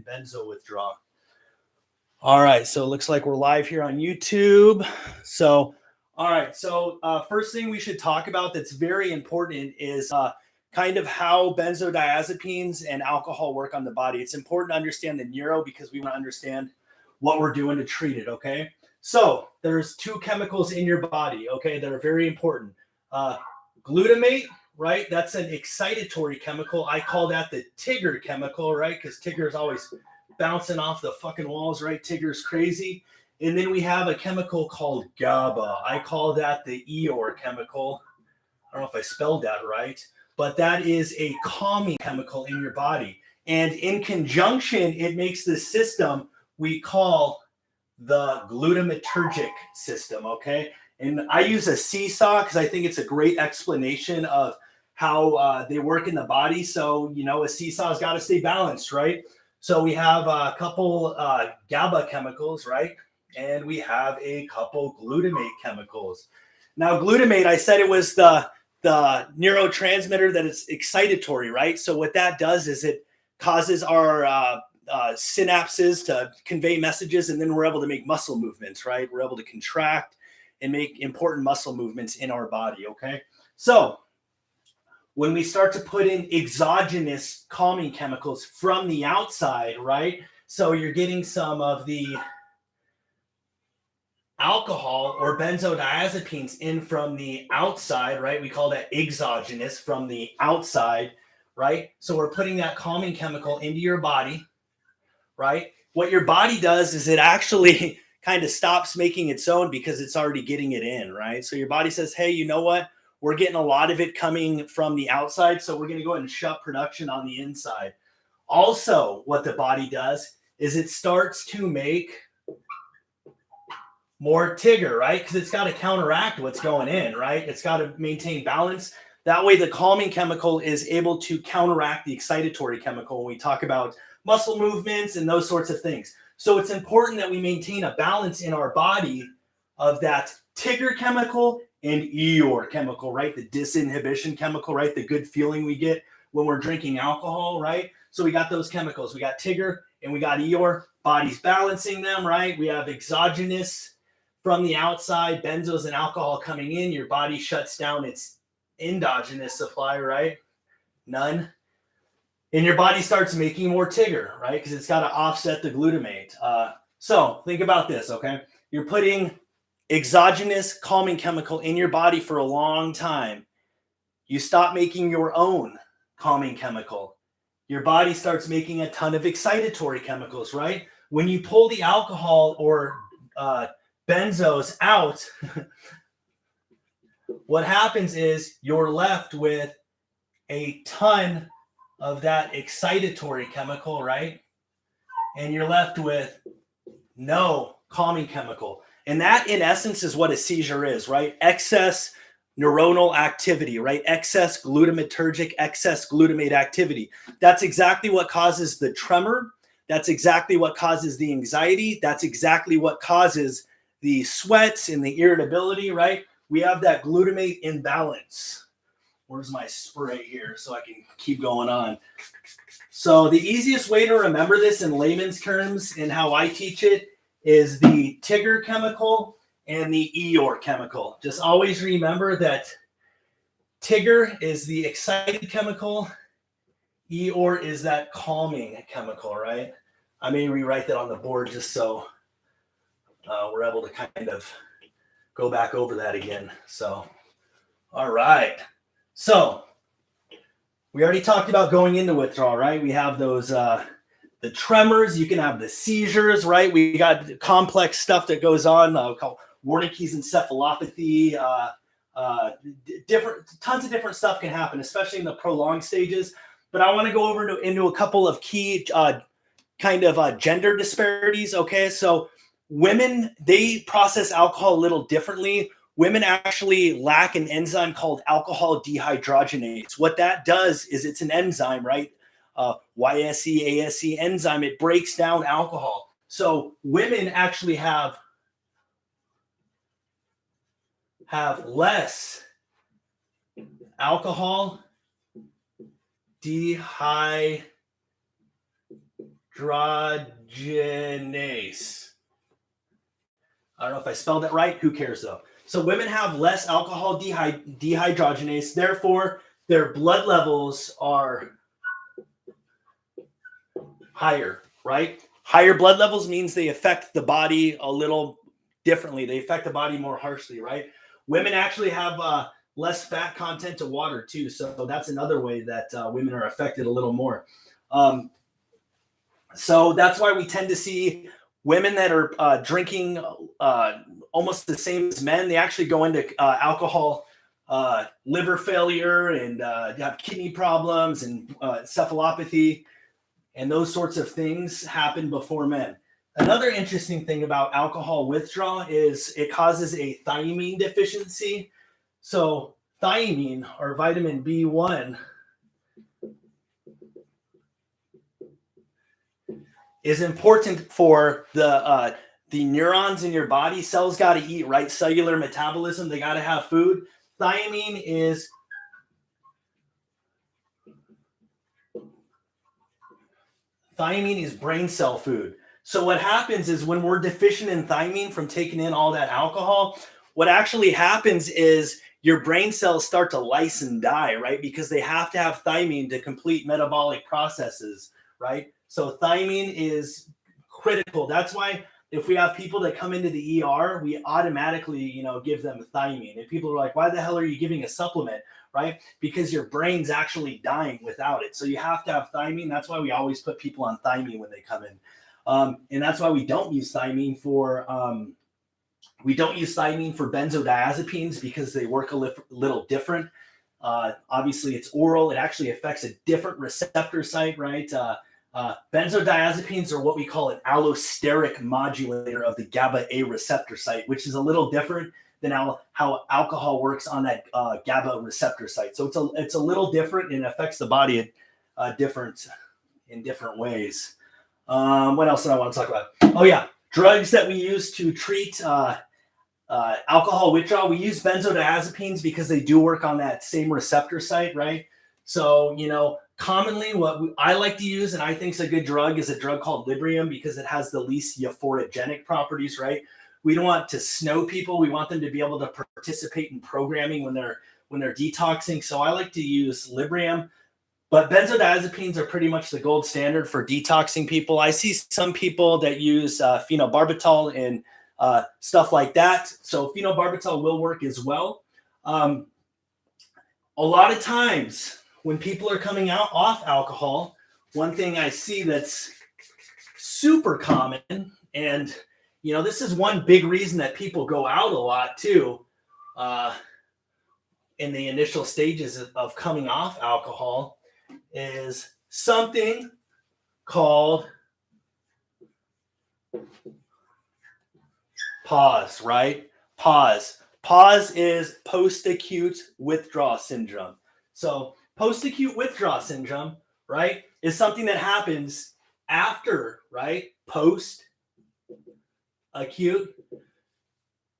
and benzo withdrawal. All right, so it looks like we're live here on YouTube. So, all right, so first thing we should talk about that's very important is kind of how benzodiazepines and alcohol work on the body. It's important to understand the neuro because we want to understand what we're doing to treat it, okay? So there's two chemicals in your body, okay, that are very important. Glutamate, right? That's an excitatory chemical. I call that the Tigger chemical, right? Because Tigger is always bouncing off the fucking walls, right? Tigger's crazy. And then we have a chemical called GABA. I call that the Eeyore chemical. I don't know if I spelled that right, but that is a calming chemical in your body. And in conjunction, it makes this system we call the glutamatergic system, okay? And I use a seesaw because I think it's a great explanation of how they work in the body. So, you know, a seesaw's got to stay balanced, right? So we have a couple GABA chemicals, right? And we have a couple glutamate chemicals. Now, glutamate, I said it was the neurotransmitter that is excitatory, right? So what that does is it causes our synapses to convey messages, and then we're able to make muscle movements, right? We're able to contract and make important muscle movements in our body, okay? So when we start to put in exogenous calming chemicals from the outside, right? So you're getting some of the alcohol or benzodiazepines in from the outside, right? We call that exogenous, from the outside, right? So we're putting that calming chemical into your body, right? What your body does is it actually kind of stops making its own because it's already getting it in, right? So your body says, hey, you know what? We're getting a lot of it coming from the outside, so we're going to go ahead and shut production on the inside. Also, what the body does is it starts to make more Tigger, right? Because it's got to counteract what's going in, right? It's got to maintain balance. That way, the calming chemical is able to counteract the excitatory chemical when we talk about muscle movements and those sorts of things. So it's important that we maintain a balance in our body of that Tigger chemical and Eeyore chemical, right? The disinhibition chemical, right? The good feeling we get when we're drinking alcohol, right? So we got those chemicals. We got Tigger and we got Eeyore. Body's balancing them, right? We have exogenous from the outside, benzos and alcohol coming in. Your body shuts down its endogenous supply, right? None. And your body starts making more Tigger, right? Because it's got to offset the glutamate. So think about this, okay? You're putting exogenous calming chemical in your body for a long time. You stop making your own calming chemical. Your body starts making a ton of excitatory chemicals, right? When you pull the alcohol or benzos out, what happens is you're left with a ton of that excitatory chemical, right? And you're left with no calming chemical. And that, in essence, is what a seizure is, right? Excess neuronal activity, right? Excess glutamatergic, excess glutamate activity. That's exactly what causes the tremor. That's exactly what causes the anxiety. That's exactly what causes the sweats and the irritability, right? We have that glutamate imbalance. Where's my spray here so I can keep going on? So the easiest way to remember this in layman's terms and how I teach it is the Tigger chemical and the Eeyore chemical. Just always remember that Tigger is the excited chemical. Eeyore is that calming chemical, right? I may rewrite that on the board just so we're able to kind of go back over that again. So, all right. So we already talked about going into withdrawal, right? We have those the tremors. You can have the seizures, right? We got complex stuff that goes on called Wernicke's encephalopathy. Tons of different stuff can happen, especially in the prolonged stages. But I want to go over into a couple of key gender disparities. Okay, so women, they process alcohol a little differently. Women actually lack an enzyme called alcohol dehydrogenase. What that does is it's an enzyme, right? YSE, enzyme. It breaks down alcohol. So women actually have less alcohol dehydrogenase dehydrogenase. I don't know if I spelled it right. Who cares though? So women have less alcohol dehydrogenase. Therefore, their blood levels are higher, right? Higher blood levels means they affect the body a little differently. They affect the body more harshly, right? Women actually have less fat content to water too. So that's another way that women are affected a little more. So that's why we tend to see women that are drinking almost the same as men. They actually go into alcohol, liver failure, and have kidney problems and encephalopathy, and those sorts of things happen before men. Another interesting thing about alcohol withdrawal is it causes a thiamine deficiency. So thiamine, or vitamin B1, is important for the neurons in your body. Cells got to eat, right? Cellular metabolism, they got to have food. Thiamine is brain cell food. So what happens is when we're deficient in thiamine from taking in all that alcohol, what actually happens is your brain cells start to lyse and die, right? Because they have to have thiamine to complete metabolic processes, right? So thiamine is critical. That's why if we have people that come into the ER, we automatically, give them thiamine. And people are like, why the hell are you giving a supplement, right? Because your brain's actually dying without it. So you have to have thiamine. That's why we always put people on thiamine when they come in. And that's why we don't use thiamine for benzodiazepines, because they work a little different. Obviously, it's oral. It actually affects a different receptor site, right? Benzodiazepines are what we call an allosteric modulator of the GABA A receptor site, which is a little different than how alcohol works on that GABA receptor site. So it's a little different, and affects the body in different ways. What else did I want to talk about? Oh yeah, drugs that we use to treat alcohol withdrawal. We use benzodiazepines because they do work on that same receptor site, right? So, commonly what I like to use, and I think is a good drug, is a drug called Librium, because it has the least euphorogenic properties, right? We don't want to snow people. We want them to be able to participate in programming when they're detoxing. So I like to use Librium. But benzodiazepines are pretty much the gold standard for detoxing people. I see some people that use phenobarbital and stuff like that. So phenobarbital will work as well. A lot of times when people are coming out off alcohol, one thing I see that's super common, and this is one big reason that people go out a lot too, in the initial stages of coming off alcohol, is something called pause, right? Pause is post-acute withdrawal syndrome. So post-acute withdrawal syndrome, right, is something that happens after, right? Post-acute.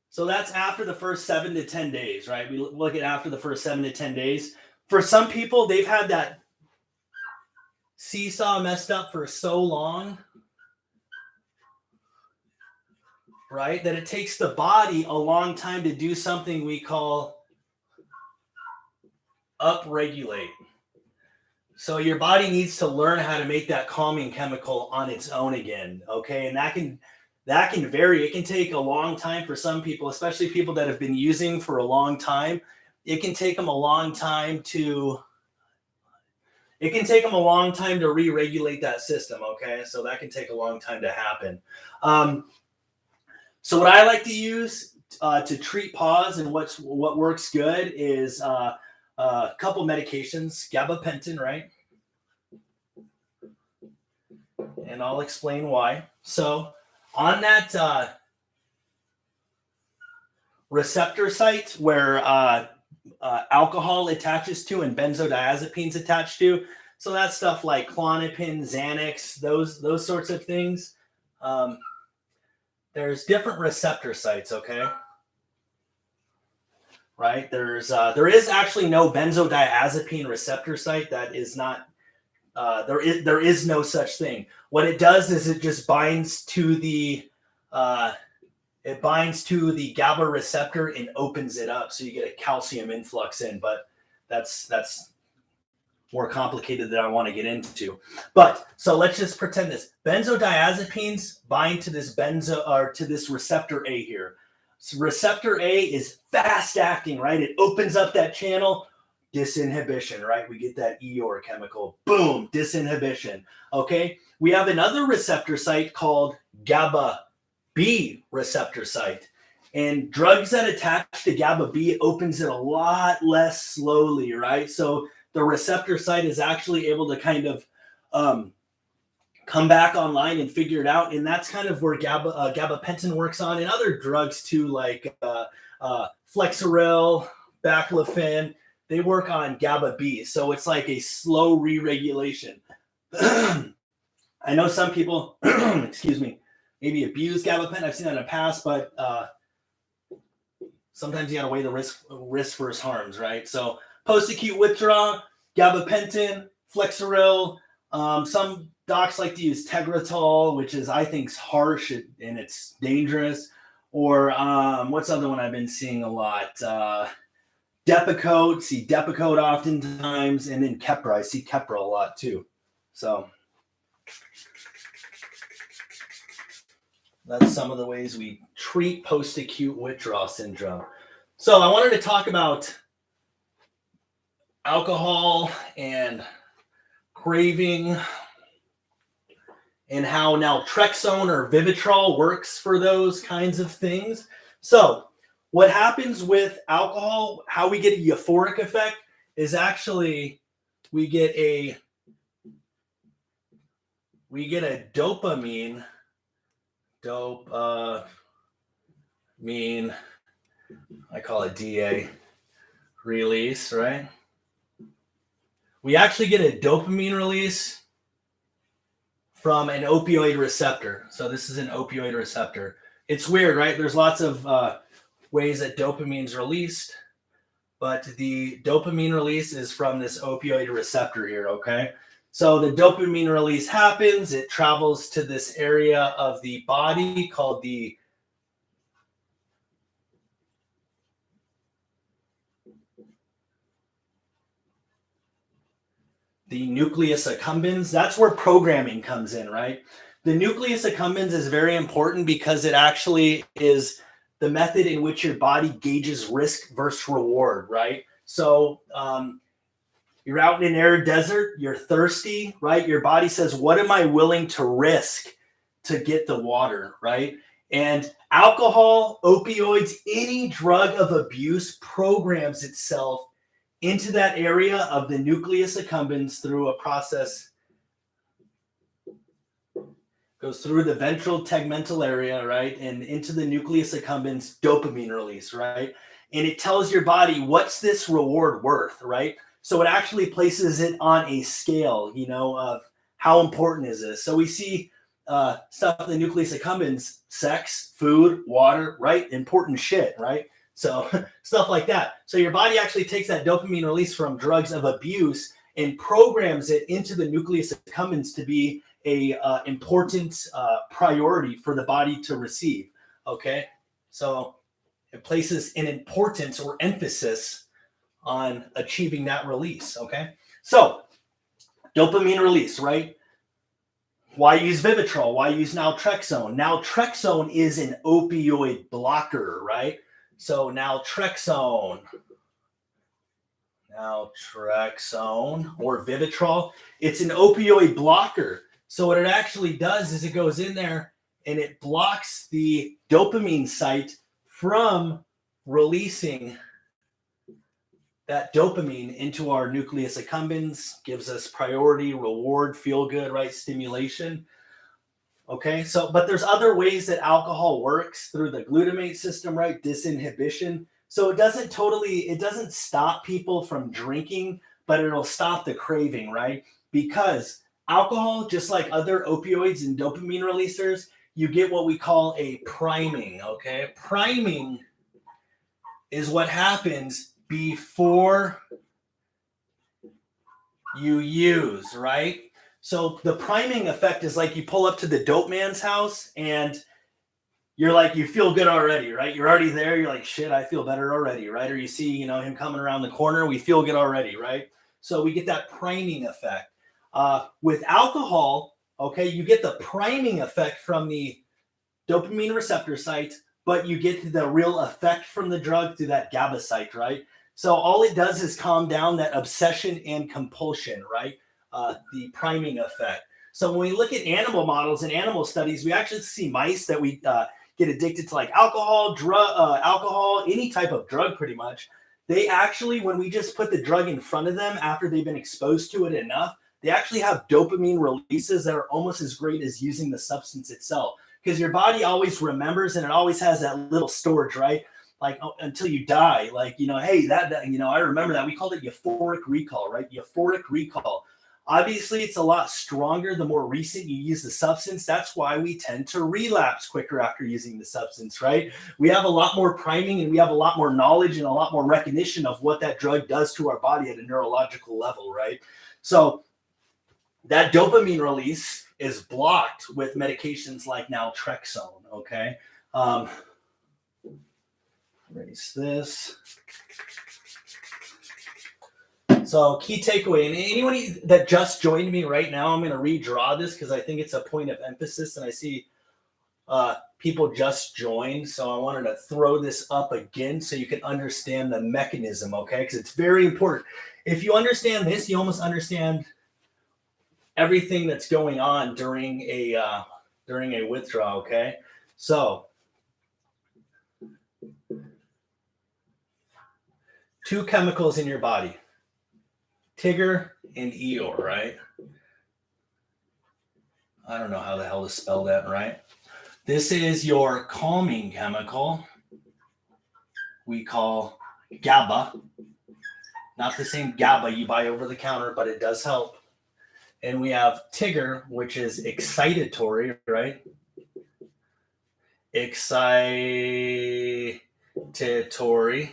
So that's after the first 7 to 10 days, right? We look at after the first 7 to 10 days. For some people, they've had that seesaw messed up for so long, right, that it takes the body a long time to do something we call upregulate. So your body needs to learn how to make that calming chemical on its own again, okay? And that can vary. It can take a long time for some people, especially people that have been using for a long time. It can take them a long time to re-regulate that system, okay? So that can take a long time to happen. So what I like to use to treat pause and what works good is a couple medications, gabapentin, right? And I'll explain why. So on that receptor site where alcohol attaches to and benzodiazepines attach to, so that's stuff like Klonopin, Xanax, those sorts of things. There's different receptor sites, okay? Right? There is actually no benzodiazepine receptor site that is not There is no such thing. What it does is it just binds to the GABA receptor and opens it up, so you get a calcium influx in. But that's more complicated than I want to get into. But so let's just pretend this benzodiazepines bind to this receptor A here. So receptor A is fast acting, right? It opens up that channel. Disinhibition, right? We get that EOR chemical. Boom, disinhibition. Okay. We have another receptor site called GABA B receptor site. And drugs that attach to GABA B opens it a lot less slowly, right? So the receptor site is actually able to kind of come back online and figure it out. And that's kind of where gabapentin works on, and other drugs too, like Flexeril, baclofen. They work on GABA B. So it's like a slow re-regulation. I know some people, excuse me, maybe abuse gabapentin. I've seen that in the past, but sometimes you got to weigh the risk versus harms, right? So post-acute withdrawal, gabapentin, Flexeril. Some docs like to use Tegretol, which is, I think, harsh and it's dangerous. Or what's the other one I've been seeing a lot? Depakote. See Depakote oftentimes, and then Keppra. I see Keppra a lot too. So that's some of the ways we treat post-acute withdrawal syndrome. So I wanted to talk about alcohol and craving and how naltrexone or Vivitrol works for those kinds of things. So what happens with alcohol, how we get a euphoric effect, is actually we get a dopamine, I call it DA, release, right? We actually get a dopamine release from an opioid receptor. So this is an opioid receptor. It's weird, right? There's lots of ways that dopamine is released, but the dopamine release is from this opioid receptor here, okay? So the dopamine release happens, it travels to this area of the body called the nucleus accumbens. That's where programming comes in, right? The nucleus accumbens is very important because it actually is the method in which your body gauges risk versus reward, right? So you're out in an arid desert, you're thirsty, right? Your body says, what am I willing to risk to get the water, right? And alcohol, opioids, any drug of abuse programs itself into that area of the nucleus accumbens through a process, goes through the ventral tegmental area, right? And into the nucleus accumbens, dopamine release, right? And it tells your body, what's this reward worth, right? So it actually places it on a scale, you know, of how important is this? So we see stuff in the nucleus accumbens, sex, food, water, right? Important shit, right? So stuff like that. So your body actually takes that dopamine release from drugs of abuse and programs it into the nucleus accumbens to be a important priority for the body to receive. Okay, so it places an importance or emphasis on achieving that release. Okay, so dopamine release, right? Why use Vivitrol? Why use naltrexone? Naltrexone is an opioid blocker, right? So naltrexone or Vivitrol, it's an opioid blocker. So what it actually does is it goes in there and it blocks the dopamine site from releasing that dopamine into our nucleus accumbens, gives us priority, reward, feel good, right? Stimulation. Okay, so, but there's other ways that alcohol works through the glutamate system, right? Disinhibition. So it doesn't stop people from drinking, but it'll stop the craving, right? Because alcohol, just like other opioids and dopamine releasers, you get what we call a priming, okay? Priming is what happens before you use, right? So the priming effect is like you pull up to the dope man's house and you're like, you feel good already, right? You're already there. You're like, shit, I feel better already, right? Or you see, him coming around the corner, we feel good already, right? So we get that priming effect. With alcohol, okay, you get the priming effect from the dopamine receptor site, but you get the real effect from the drug through that GABA site, right? So all it does is calm down that obsession and compulsion, right? The priming effect. So when we look at animal models and animal studies, we actually see mice that we get addicted to like alcohol, any type of drug, pretty much. They actually, when we just put the drug in front of them after they've been exposed to it enough, they actually have dopamine releases that are almost as great as using the substance itself. Because your body always remembers and it always has that little storage, right? Like until you die, like, hey, that, I remember that. We called it euphoric recall, right? Euphoric recall. Obviously, it's a lot stronger the more recent you use the substance. That's why we tend to relapse quicker after using the substance, right? We have a lot more priming and we have a lot more knowledge and a lot more recognition of what that drug does to our body at a neurological level, right? So that dopamine release is blocked with medications like naltrexone, okay? Erase this. So key takeaway, and anyone that just joined me right now, I'm going to redraw this because I think it's a point of emphasis, and I see people just joined, so I wanted to throw this up again so you can understand the mechanism, okay? Because it's very important. If you understand this, you almost understand everything that's going on during a withdrawal, okay? So two chemicals in your body, Tigger and Eeyore, right? I don't know how the hell to spell that, right? This is your calming chemical. We call GABA. Not the same GABA you buy over the counter, but it does help. And we have Tigger, which is excitatory, right? Excitatory,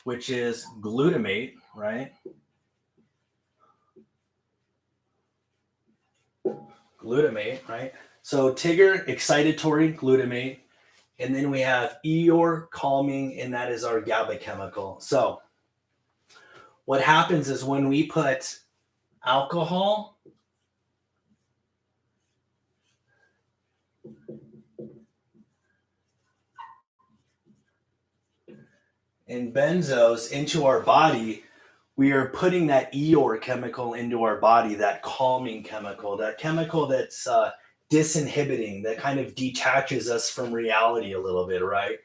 which is glutamate, right? Glutamate, right? So Tigger, excitatory, glutamate. And then we have Eeyore, calming, and that is our GABA chemical. So what happens is when we put alcohol and benzos into our body, we are putting that Eeyore chemical into our body, that calming chemical, that chemical that's disinhibiting, that kind of detaches us from reality a little bit, right?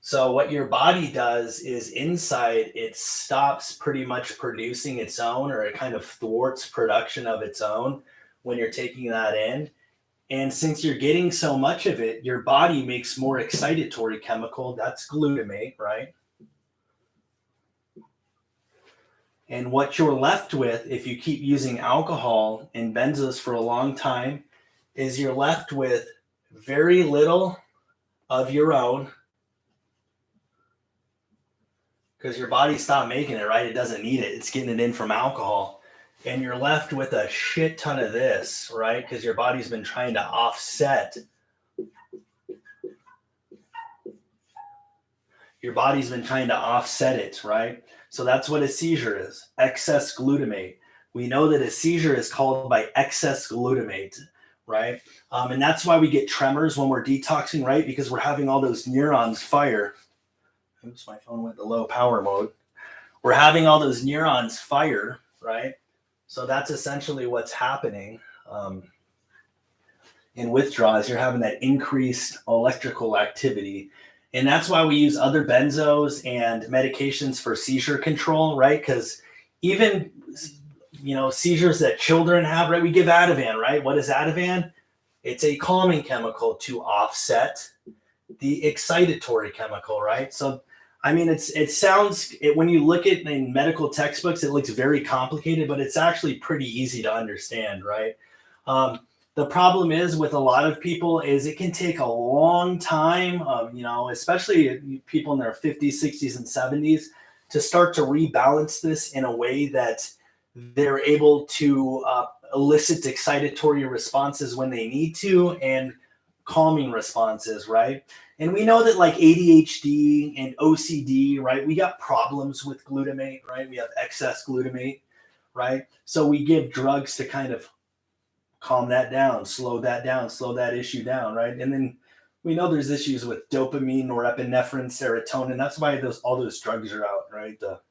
So what your body does is inside it stops pretty much producing its own, or it kind of thwarts production of its own when you're taking that in. And since you're getting so much of it, your body makes more excitatory chemical. That's glutamate, right? And what you're left with, if you keep using alcohol and benzos for a long time, is you're left with very little of your own, because your body stopped making it, right? It doesn't need it. It's getting it in from alcohol. And you're left with a shit ton of this, right? Because your body's been trying to offset. Your body's been trying to offset it, right? So that's what a seizure is, excess glutamate. We know that a seizure is caused by excess glutamate, right? And that's why we get tremors when we're detoxing, right? Because we're having all those neurons fire. Oops, my phone went to low power mode. We're having all those neurons fire, right? So that's essentially what's happening in withdrawals. You're having that increased electrical activity. And that's why we use other benzos and medications for seizure control, right? Because even, seizures that children have, right? We give Ativan, right? What is Ativan? It's a calming chemical to offset the excitatory chemical, right? So, it sounds, when you look at in medical textbooks, it looks very complicated, but it's actually pretty easy to understand, right? The problem is with a lot of people is it can take a long time, especially people in their 50s, 60s, and 70s. to start to rebalance this in a way that they're able to elicit excitatory responses when they need to and calming responses, right? And we know that like ADHD and OCD, right? We got problems with glutamate, right? We have excess glutamate, right? So we give drugs to kind of calm that down, slow that issue down, right? And then we know there's issues with dopamine, norepinephrine, serotonin. That's why all those drugs are out, right? The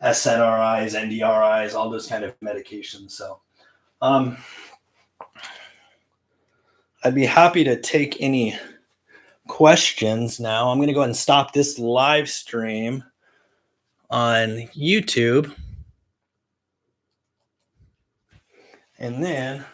SNRIs, NDRIs, all those kind of medications. So I'd be happy to take any questions now. I'm going to go ahead and stop this live stream on YouTube. And then